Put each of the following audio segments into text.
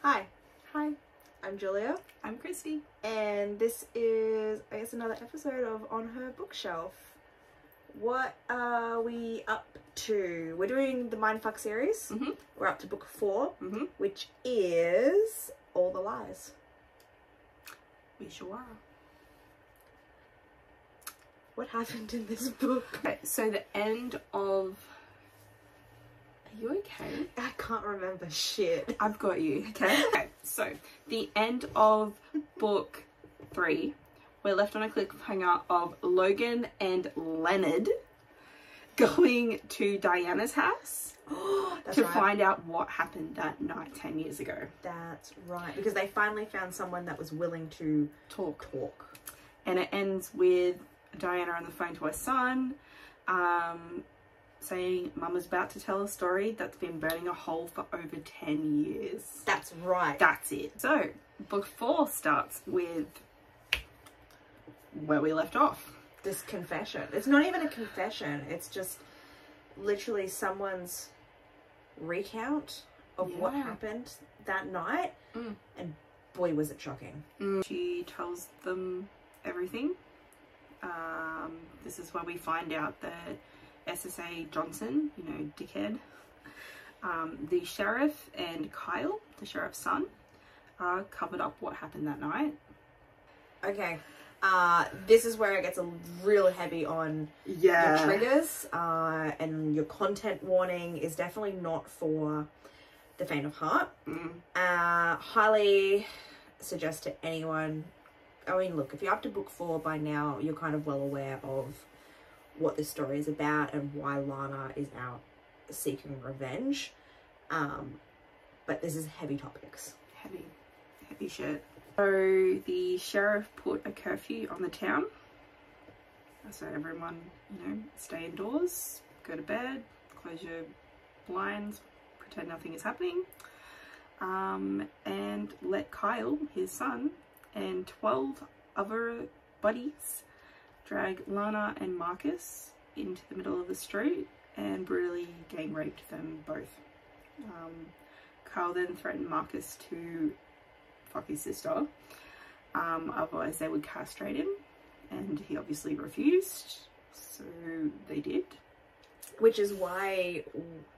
Hi, Hi, I'm Julia, I'm Christy. and this is, I guess, another episode of On Her Bookshelf. What are we up to? We're doing the Mindfuck series. We're up to book 4, which is All the Lies. We sure are. What happened in this book? Okay, so the end of... Are you okay? I can't remember shit. I've got you, okay? Okay, so the end of book 3, we're left on a cliffhanger of Logan and Leonard going to Diana's house to find out what happened that night 10 years ago. That's right, because they finally found someone that was willing to talk. And it ends with Diana on the phone to her son, saying Mama's about to tell a story that's been burning a hole for over 10 years. That's right. That's it. So, book 4 starts with where we left off. This confession. It's not even a confession. It's just literally someone's recount of what happened that night. And boy, was it shocking. She tells them everything. This is where we find out that SSA Johnson, you know, dickhead, the sheriff and Kyle, the sheriff's son, covered up what happened that night. Okay. This is where it gets a real heavy on your triggers, and your content warning is definitely not for the faint of heart. Highly suggest to anyone. I mean, look, if you're up to book 4 by now, you're kind of well aware of what this story is about and why Lana is out seeking revenge. But this is heavy topics. Heavy shit. So the sheriff put a curfew on the town. So everyone, you know, stay indoors, go to bed, close your blinds, pretend nothing is happening. And let Kyle, his son, and 12 other buddies drag Lana and Marcus into the middle of the street and brutally gang raped them both. Kyle then threatened Marcus to fuck his sister, otherwise they would castrate him, and he obviously refused, so they did. Which is why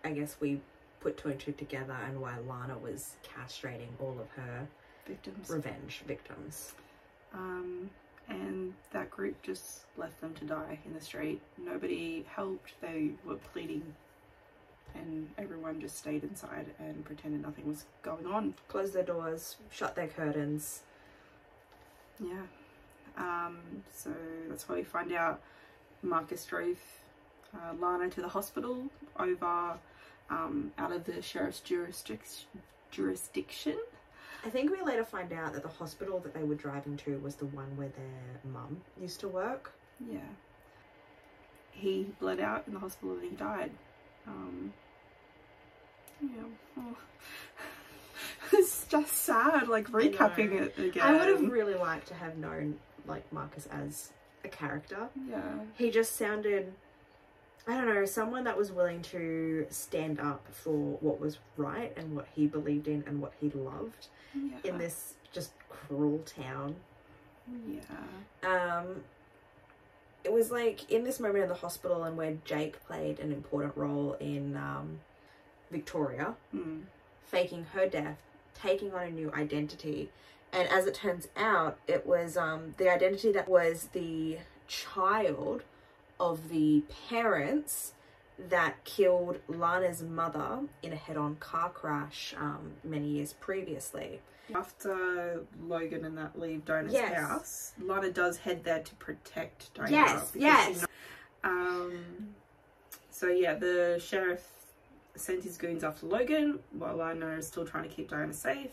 I guess we put 2 and 2 together, and why Lana was castrating all of her revenge victims. And that group just left them to die in the street. Nobody helped, they were pleading, and everyone just stayed inside and pretended nothing was going on. Closed their doors, shut their curtains. Yeah. So that's why we find out Marcus drove Lana to the hospital over out of the sheriff's jurisdiction. I think we later find out that the hospital that they were driving to was the one where their mum used to work. Yeah. He bled out in the hospital and he died. Yeah. Oh. It's just sad, like, recapping it again. I would have really liked to have known, like, Marcus as a character. Yeah. He just sounded, I don't know, someone that was willing to stand up for what was right and what he believed in and what he loved in this just cruel town. Yeah. It was like in this moment in the hospital, and where Jake played an important role in Victoria, faking her death, taking on a new identity. And as it turns out, it was the identity that was the child of the parents that killed Lana's mother in a head-on car crash many years previously. After Logan and that leave Diana's house, Lana does head there to protect Diana. Yes, yes. So yeah, the sheriff sent his goons after Logan while Lana is still trying to keep Diana safe.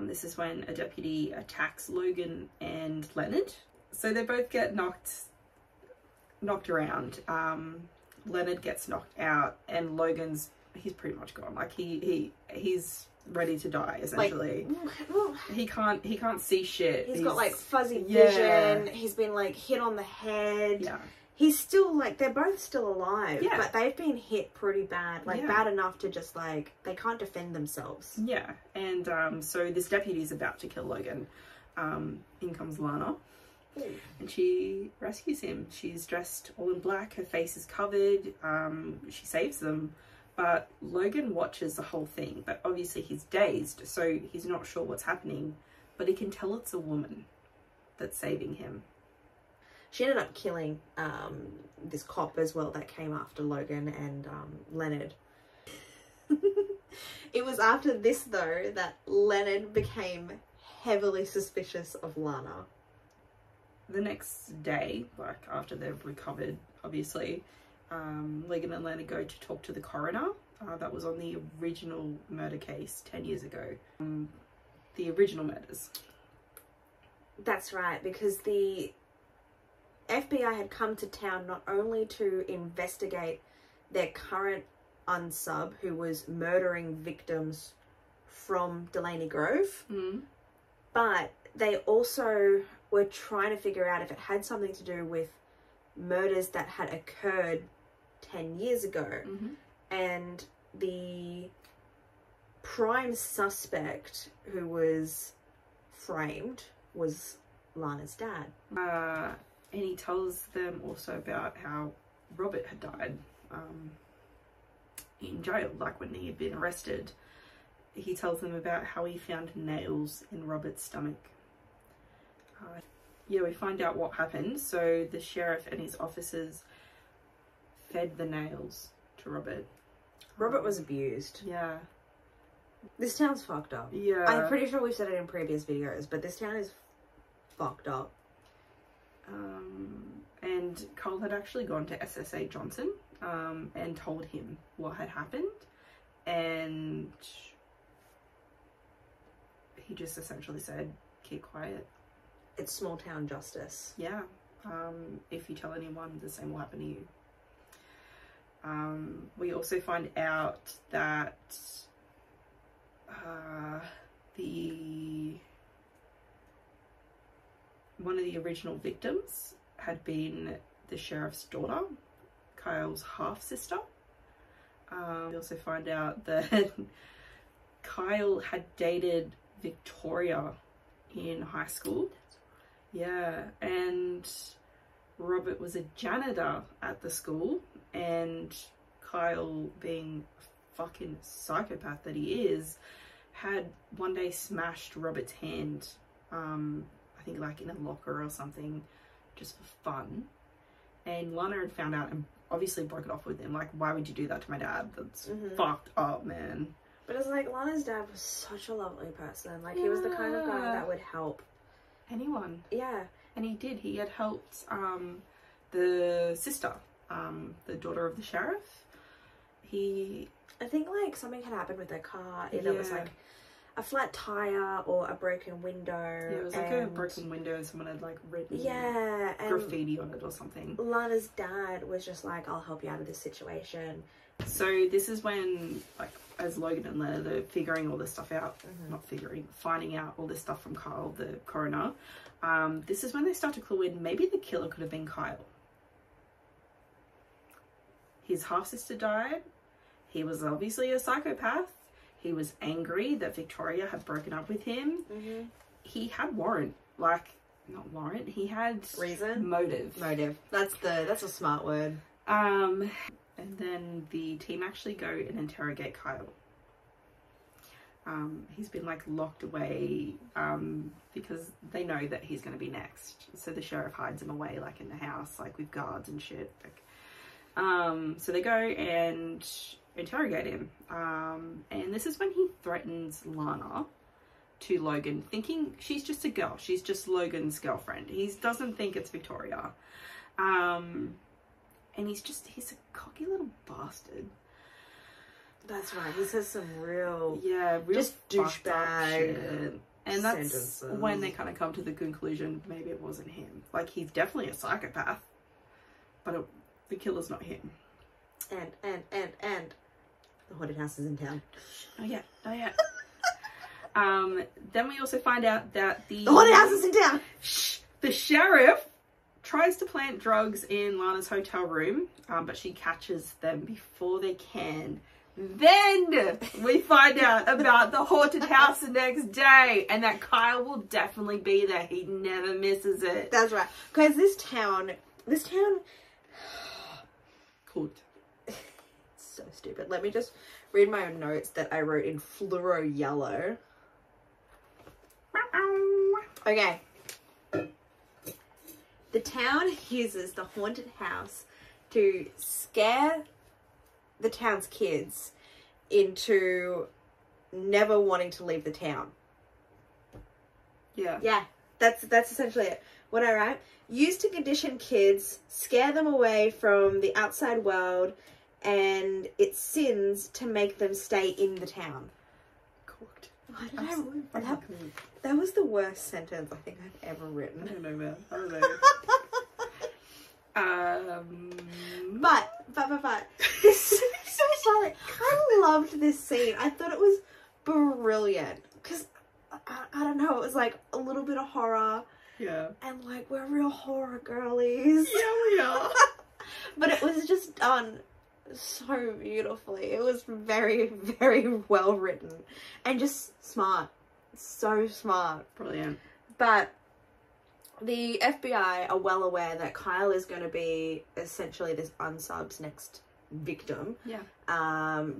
This is when a deputy attacks Logan and Leonard. So they both get knocked around. Leonard gets knocked out, and he's pretty much gone. Like he's ready to die, essentially. Like, he can't see shit. He's got like fuzzy vision. He's been like hit on the head. Yeah. he's still, like, they're both still alive. Yeah. But they've been hit pretty bad. Like, Yeah. bad enough to just, like, they can't defend themselves. Yeah. And so this deputy is about to kill Logan. In comes Lana. And she rescues him. She's dressed all in black. Her face is covered. She saves them. But Logan watches the whole thing. But obviously he's dazed, so he's not sure what's happening. But he can tell it's a woman that's saving him. She ended up killing this cop as well that came after Logan and Leonard. It was after this, though, that Leonard became heavily suspicious of Lana. The next day, like after they've recovered, obviously, Logan and Leonard go to talk to the coroner. That was on the original murder case 10 years ago. The original murders. That's right, because the FBI had come to town not only to investigate their current unsub who was murdering victims from Delaney Grove, but they also were trying to figure out if it had something to do with murders that had occurred 10 years ago. And the prime suspect who was framed was Lana's dad. And he tells them also about how Robert had died in jail, like when he had been arrested. He tells them about how he found nails in Robert's stomach. Yeah, we find out what happened. So the sheriff and his officers fed the nails to Robert. Robert was abused. Yeah. This town's fucked up. Yeah. I'm pretty sure we've said it in previous videos, but this town is fucked up. And Cole had actually gone to SSA Johnson and told him what had happened. And he just essentially said, keep quiet. It's small town justice. Yeah. If you tell anyone, the same will happen to you. We also find out that one of the original victims had been the sheriff's daughter, Kyle's half-sister. We also find out that Kyle had dated Victoria in high school. Yeah, and Robert was a janitor at the school, and Kyle, being a fucking psychopath that he is, had one day smashed Robert's hand, I think like in a locker or something, just for fun. And Lana had found out and obviously broke it off with him. Like, why would you do that to my dad? That's fucked up, man. But it's like, Lana's dad was such a lovely person. Like, he was the kind of guy that would help anyone. Yeah. And he did. He had helped the sister, the daughter of the sheriff. I think, like, something had happened with their car. Either it was, like, a flat tire or a broken window. Yeah, it was like a broken window and someone had, like, written graffiti on it or something. Lana's dad was just like, I'll help you out of this situation. So this is when, like, as Logan and Leonard are figuring all this stuff out, finding out all this stuff from Kyle, the coroner, this is when they start to clue in, maybe the killer could have been Kyle. His half-sister died. He was obviously a psychopath. He was angry that Victoria had broken up with him. He had warrant. Like, not warrant. He had... reason? Motive. That's a smart word. And then the team actually go and interrogate Kyle. He's been, like, locked away because they know that he's going to be next. So the sheriff hides him away, like, in the house, like, with guards and shit. Like, so they go and interrogate him. And this is when he threatens Lana to Logan, thinking she's just a girl. She's just Logan's girlfriend. He doesn't think it's Victoria. And he's a cocky little bastard. That's right. He says some real just douchebag shit. And that's sentences. When they kind of come to the conclusion maybe it wasn't him. Like, he's definitely a psychopath, but the killer's not him. And the haunted house is in town. Oh yeah. Then we also find out that the haunted house is in town. The sheriff tries to plant drugs in Lana's hotel room, but she catches them before they can. Then we find out about the haunted house the next day, and that Kyle will definitely be there. He never misses it. That's right. Because this town... Cool. So stupid. Let me just read my own notes that I wrote in fluoro yellow. Okay. The town uses the haunted house to scare the town's kids into never wanting to leave the town. Yeah. Yeah. That's essentially it. What I write? Used to condition kids, scare them away from the outside world and its sins to make them stay in the town. Cooked. Why did that was the worst sentence I think I've ever written. I don't know, man. I don't know. But this is so sorry. I loved this scene. I thought it was brilliant because I don't know. It was like a little bit of horror. Yeah. And like we're real horror girlies. Yeah, we are. But it was just done so beautifully. It was very, very well written and just smart. So smart. Brilliant. But the FBI are well aware that Kyle is going to be essentially this unsub's next victim. Yeah.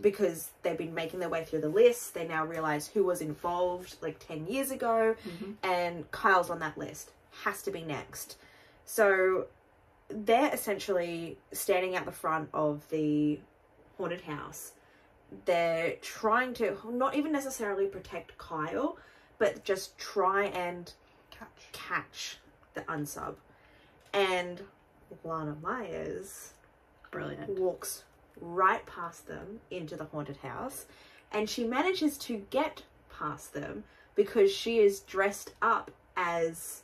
Because they've been making their way through the list. They now realize who was involved like 10 years ago. And Kyle's on that list. Has to be next. So they're essentially standing out the front of the haunted house. They're trying to not even necessarily protect Kyle, but just try and catch the unsub. And Lana Myers, brilliant, walks right past them into the haunted house, and she manages to get past them because she is dressed up as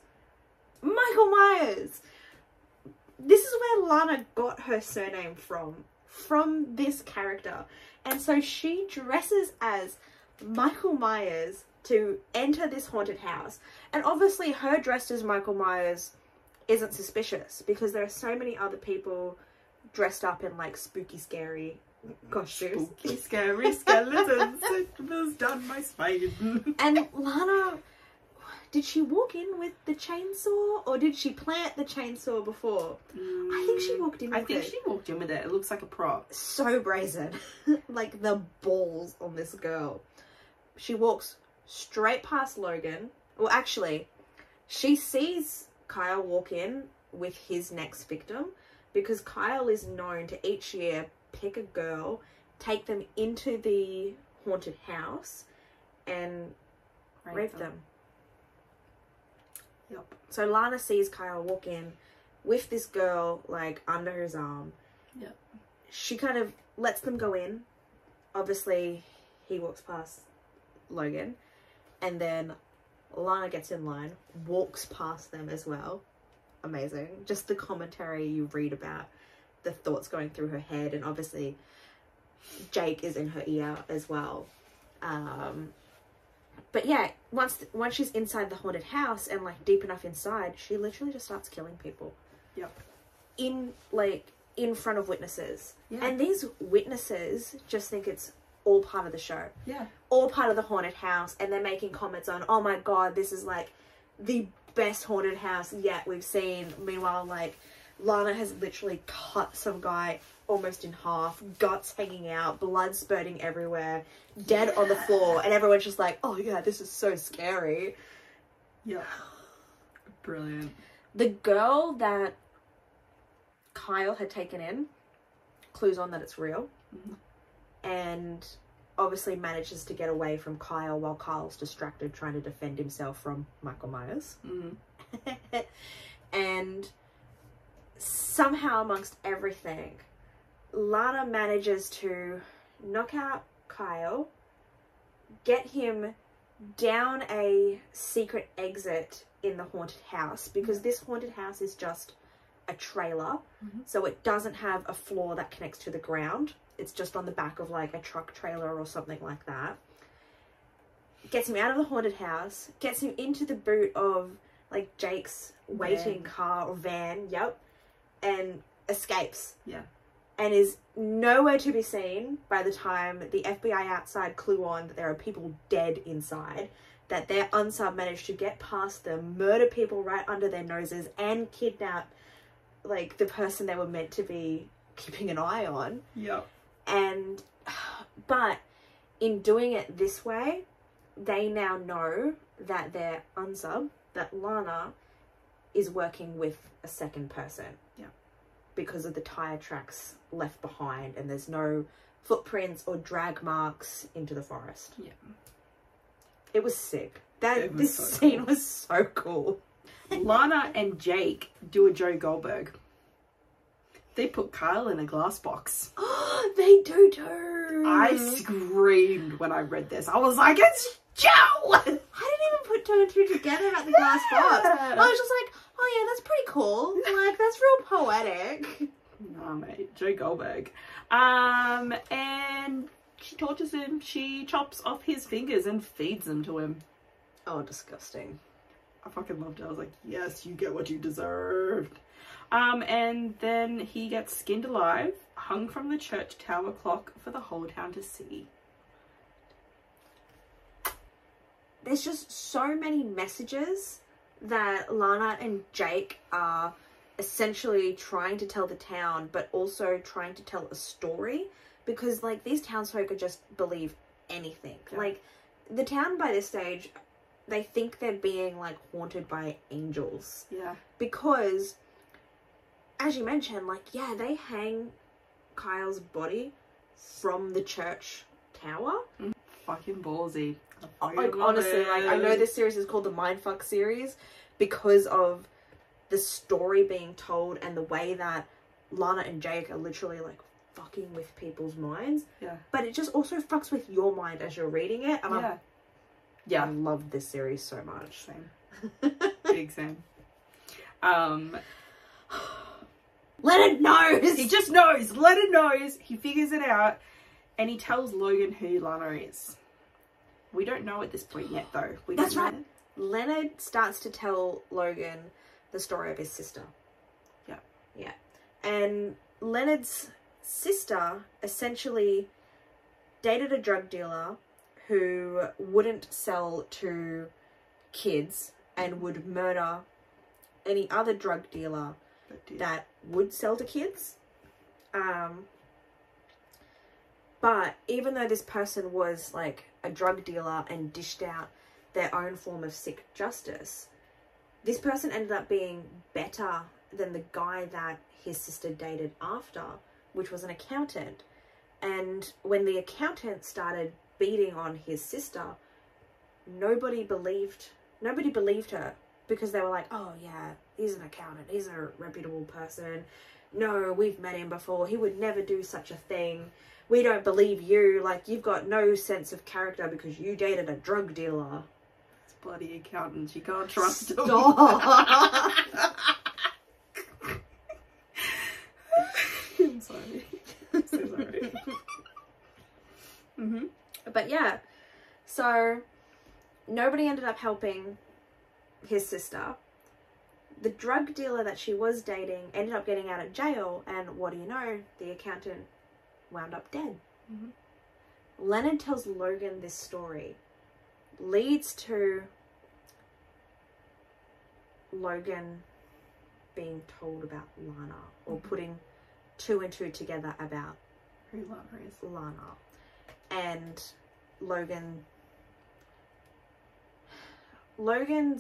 Michael Myers. This is where Lana got her surname from this character. And so she dresses as Michael Myers to enter this haunted house. And obviously her dressed as Michael Myers isn't suspicious because there are so many other people dressed up in like spooky, scary costumes. Spooky, scary skeletons. It was done by Spain. And Lana, did she walk in with the chainsaw or did she plant the chainsaw before? I think she walked in with it. I think she walked in with it. It looks like a prop. So brazen. Like the balls on this girl. She walks straight past Logan. Well, actually, she sees Kyle walk in with his next victim because Kyle is known to each year pick a girl, take them into the haunted house and rape them. Yep. So Lana sees Kyle walk in with this girl like under his arm. Yep. She kind of lets them go in. Obviously, he walks past Logan. And then Lana gets in line, walks past them as well. Amazing. Just the commentary you read about the thoughts going through her head. And obviously, Jake is in her ear as well. But yeah, once she's inside the haunted house and like deep enough inside, she literally just starts killing people. Yep. In front of witnesses. Yeah. And these witnesses just think it's all part of the show. Yeah. All part of the haunted house, and they're making comments on, oh my god, this is like the best haunted house yet we've seen. Meanwhile, like, Lana has literally cut some guy almost in half, guts hanging out, blood spurting everywhere, dead on the floor, and everyone's just like, oh yeah, this is so scary. Yeah. Brilliant. The girl that Kyle had taken in clues on that it's real. And obviously manages to get away from Kyle while Kyle's distracted trying to defend himself from Michael Myers. And somehow amongst everything, Lana manages to knock out Kyle, get him down a secret exit in the haunted house, because this haunted house is just a trailer, so it doesn't have a floor that connects to the ground. It's just on the back of like a truck trailer or something like that. Gets him out of the haunted house, gets him into the boot of like Jake's waiting car or van, and escapes. Yeah. And is nowhere to be seen by the time the FBI outside clue on that there are people dead inside, that their unsub managed to get past them, murder people right under their noses, and kidnap, like, the person they were meant to be keeping an eye on. Yep. And, but in doing it this way, they now know that their unsub, that Lana, is working with a second person. Yeah. Because of the tire tracks left behind, and there's no footprints or drag marks into the forest. Yeah. It was sick. This so scene cool. was so cool. Lana and Jake do a Joe Goldberg. They put Kyle in a glass box. They do too. I screamed when I read this. I was like, it's Joe! I didn't even put two and two together about the glass box. I was just like, oh yeah, that's pretty cool. Like, that's real poetic. Nah, mate. Joe Goldberg. And she tortures him. She chops off his fingers and feeds them to him. Oh, disgusting. I fucking loved it. I was like, yes, you get what you deserved. And then he gets skinned alive, hung from the church tower clock for the whole town to see. There's just so many messages that Lana and Jake are essentially trying to tell the town, but also trying to tell a story, because, like, these townsfolk are just believe anything. Yeah. Like, the town by this stage, they think they're being, like, haunted by angels. Yeah. Because, as you mentioned, like, yeah, they hang Kyle's body from the church tower. Fucking ballsy. Like, honestly, like, I know this series is called the Mindfuck series because of the story being told and the way that Lana and Jake are literally, like, fucking with people's minds. Yeah. But it just also fucks with your mind as you're reading it. And I love this series so much. Same. Big same. Leonard knows! He just knows. Leonard knows. He figures it out. And he tells Logan who Lana is. We don't know at this point yet, though. That's right. Leonard starts to tell Logan the story of his sister. Yeah. Yeah. And Leonard's sister essentially dated a drug dealer who wouldn't sell to kids and would murder any other drug dealer that would sell to kids. But even though this person was, like, a drug dealer and dished out their own form of sick justice, this person ended up being better than the guy that his sister dated after, which was an accountant. And when the accountant started beating on his sister, nobody believed her, because they were like, oh yeah, he's an accountant, he's a reputable person. No, we've met him before, he would never do such a thing. We don't believe you, like, you've got no sense of character because you dated a drug dealer. It's bloody accountants, you can't trust them. Stop. I'm sorry. I'm so sorry. But yeah, so nobody ended up helping his sister. The drug dealer that she was dating ended up getting out of jail, and what do you know? The accountant wound up dead. Leonard tells Logan this story, leads to Logan being told about Lana, or putting two and two together about Who Lana is. Lana. And Logan's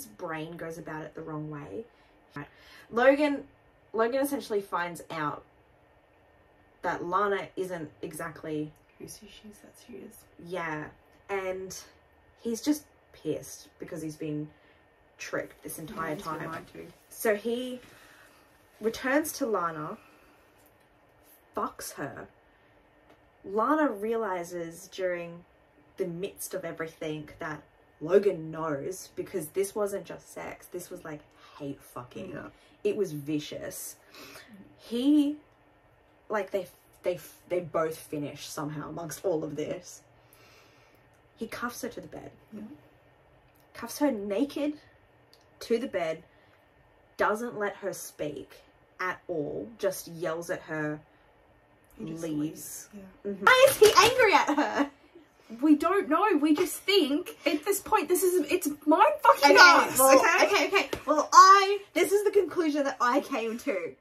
brain goes about it the wrong way. Logan essentially finds out that Lana isn't exactly Who she is, that's who is. Yeah, and he's just pissed because he's been tricked this entire time. So he returns to Lana, fucks her. Lana realizes during the midst of everything that Logan knows, because this wasn't just sex, this was like hate fucking. Yeah. It was vicious. He, like, they both finish somehow amongst all of this. He cuffs her to the bed. Yeah. Cuffs her naked to the bed, doesn't let her speak at all, just yells at her, leaves. Yeah. Why is he angry at her? We don't know. We just think at this point it's mind fucking us. Okay. Well, this is the conclusion that I came to.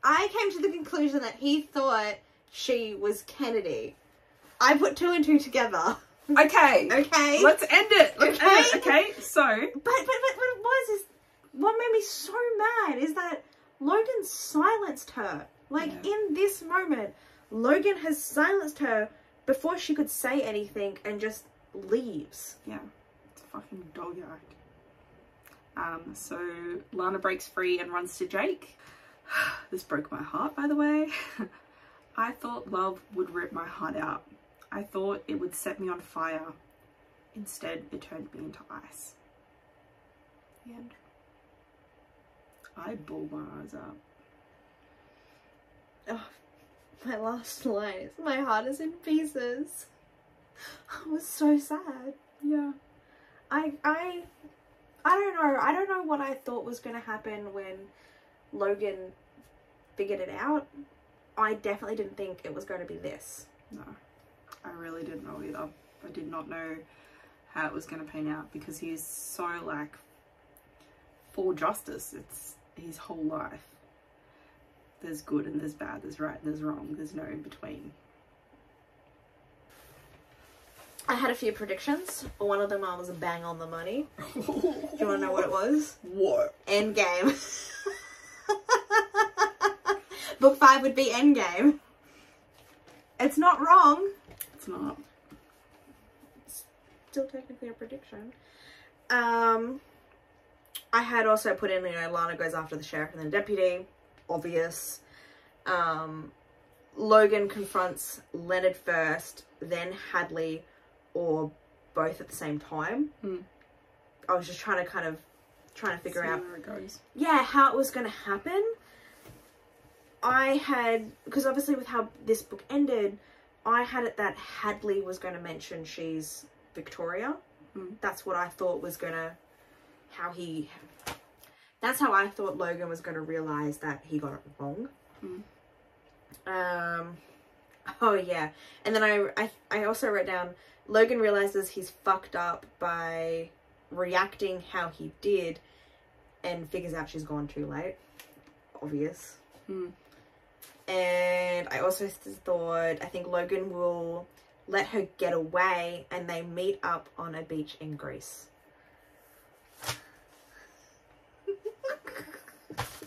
I came to the conclusion that he thought she was Kennedy. I put 2 and 2 together. Okay. Okay. Let's end it. Okay. So. But what it was is, what made me so mad is that Logan silenced her. Like, in this moment, Logan has silenced her before she could say anything and just leaves. Yeah. It's a fucking dog act. So Lana breaks free and runs to Jake. This broke my heart, by the way. I thought love would rip my heart out. I thought it would set me on fire. Instead, it turned me into ice. The end. I bawled my eyes out. Oh, my last line is, my heart is in pieces. I was so sad. Yeah. I don't know. I don't know what I thought was going to happen when Logan figured it out. I definitely didn't think it was going to be this. No. I really didn't know either. I did not know how it was going to pan out because he's so, like, for justice. It's his whole life. There's good and there's bad, there's right and there's wrong. There's no in between. I had a few predictions. One of them I was bang on the money. Do you want to know what it was? What? Endgame. Book 5 would be Endgame. It's not wrong. It's not. It's still technically a prediction. I had also put in, you know, Lana goes after the sheriff and the deputy. Obvious. Logan confronts Leonard first, then Hadley, or both at the same time. I was just trying to figure out where it goes. Yeah, how it was going to happen. I had, because obviously with how this book ended, I had it that Hadley was going to mention she's Victoria. That's what I thought was going to, that's how I thought Logan was going to realise that he got it wrong. Oh yeah. And then I also wrote down, Logan realises he's fucked up by reacting how he did and figures out she's gone too late. Obvious. And I also thought, I think Logan will let her get away and they meet up on a beach in Greece.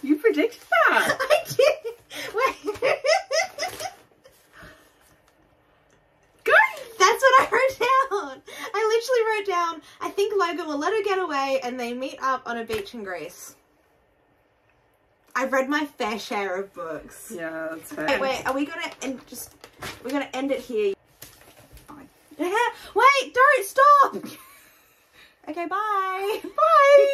You predicted that? I did. Wait. Go! That's what I wrote down. I literally wrote down, I think Logan will let her get away and they meet up on a beach in Greece. I've read my fair share of books. Yeah, that's fair. Wait, are we gonna we're gonna end it here? Fine. Wait, don't stop! Okay, bye. Bye!